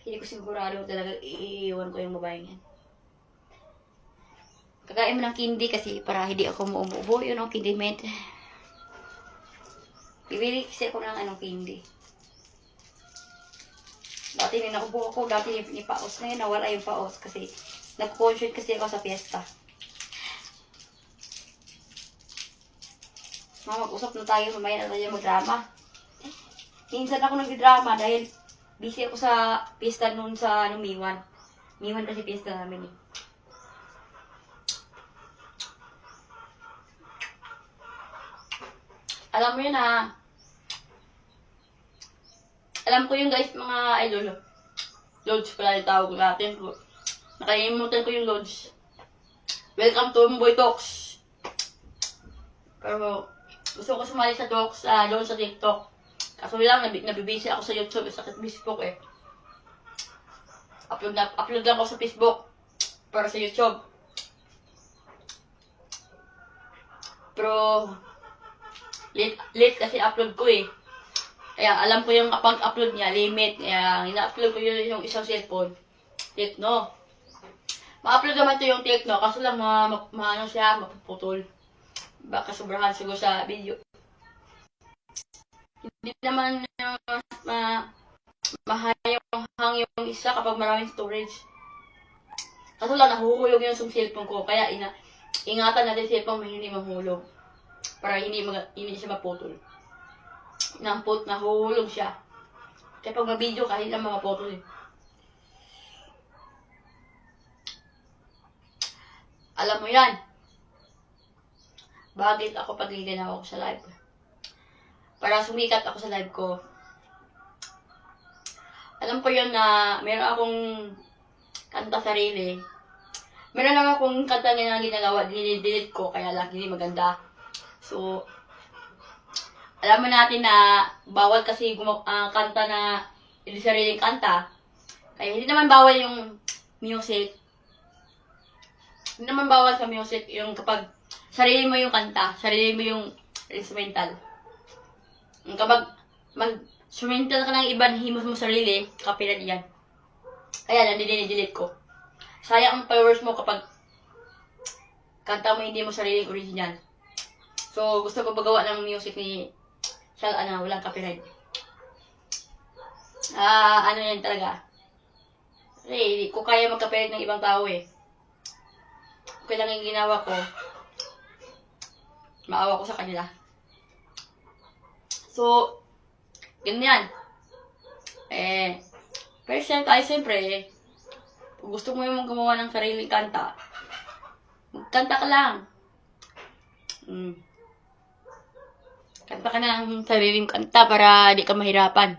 Hindi ko sigurado talaga iiwan ko yung babaeng yan. Kakain mo ng candy kasi para hindi ako umuubo. Yun ang candy mint. Bibili kasi ako ng candy. Dati naubo ako. Dati ni paos na yun. Nawala yung paos kasi nag-concert kasi ako sa fiesta. Mag-usap na tayo. Mamaya na tayo mag-drama. Minsan ako nag-drama dahil busy ako sa fiesta noon sa Miwan. Miwan kasi fiesta namin eh. Alam mo yun ha. Alam ko yung guys, mga idol. Lodge pala yung tawag natin. Nakalimutan ko yung Lodge. Welcome to Boy Talks. Pero gusto ko sumali sa talks doon sa TikTok. Kaso lang, nabibisi ako sa YouTube at sa Facebook eh. Upload lang ako sa Facebook para sa YouTube. Pero late kasi upload ko eh. Kaya alam ko yung pag-upload niya, limit. Kaya ina-upload ko yun yung isang cellphone. Tekno. Ma-upload naman to yung Tekno, kaso lang maano siya, mapuputol. Baka sobrahan siguro sa video. Hindi naman mahayang yung isa kapag maraming storage. Kaso lang nahuhulog yung cellphone ko. Kaya ingatan natin cellphone mo hindi mahulog. Para hindi siya maputol. Nahuhulog siya. Kaya pag ma-video ka, hindi naman maputol eh. Alam mo yan. Bakit ako paglilinaw ako sa live? Para sumikat ako sa live ko. Alam ko yun na meron akong kanta sarili. Meron naman akong kanta na ginagawa, dinidelete ko, kaya lang hindi maganda. So, alam mo natin na bawal kasi kanta na hindi sariling kanta. Kaya hindi naman bawal yung music. Hindi naman bawal sa music yung kapag sarili mo yung kanta, sarili mo yung instrumental. Kapag mag-instrumental ka ng iba, himos mo sarili, copyright yan. Kaya lang, delete ko. Sayang ang followers mo kapag kanta mo hindi mo sariling original. So, gusto ko magawa ng music ni Shal, walang copyright. Ano yan talaga. Kasi, hindi ko kaya mag-copyright ng ibang tao eh. Okay lang yung ginawa ko. Maawa ko sa kanila. So, ganyan. Pero siyempre, kung gusto mo yung gumawa ng sariling kanta, magkanta ka lang. Kanta ka na ng sariling kanta para di ka mahirapan.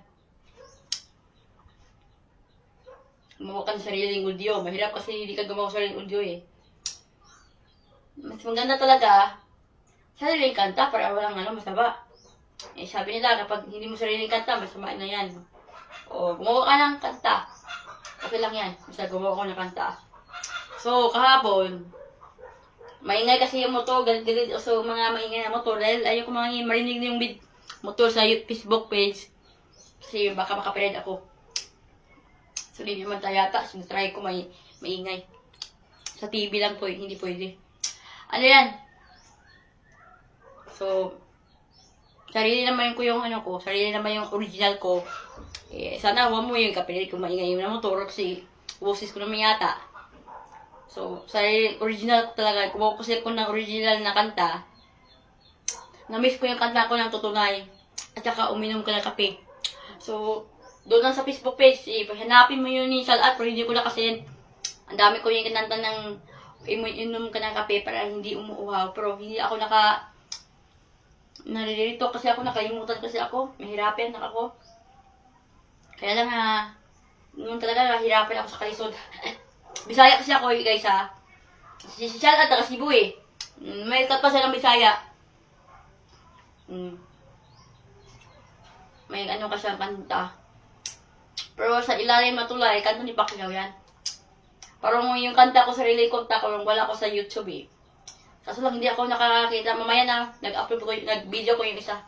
Gumawa ka ng sariling audio. Mahirap kasi hindi ka gumawa ng sariling audio eh. Mas maganda talaga sariling kanta para walang masama. Sabi nila kapag hindi mo sariling kanta, masama na yan. O gumawa ka ng kanta. Okay lang yan. Basta gumawa ko ng kanta. So kahapon, maingay kasi yung motor, galit so mga maingay na motor dahil ayaw ko marinig yung motor sa Facebook page kasi baka makapired ako. So hindi naman tayata, sinatry ko maingay. Sa TV lang po, hindi pwede. Ano yan? So, sarili naman ko yung sarili naman yung original ko. Sana huwag mo yung kapired kung maingay yung motor kasi boses ko naman yata. So, sa original talaga, kumuha ko ng original na kanta. Na-miss ko yung kanta ko ng tutunay. At saka uminom ka ng kape. So, doon lang sa Facebook page, hanapin mo yun ni Salat, pero hindi ko na kasi ang dami ko yung kinanta ng inom ka ng kape para hindi umuuhaw. Pero hindi ako naririto kasi ako, nakalimutan kasi ako. Mahirapan ako. Kaya lang noon talaga nahirapan ako sa kalisod. Bisaya kasi ako guys ha. Si Salat taga Cebu eh. May kat pa siya ng Bisaya. May kasi ang kanta. Pero sa ilalim matulay, kanta ni Pacquiao yan. Parang yung kanta ko, sarili kanta ko, wala ko sa YouTube eh. Kaso lang hindi ako nakakita. Mamaya na, nag-video ko yung isa.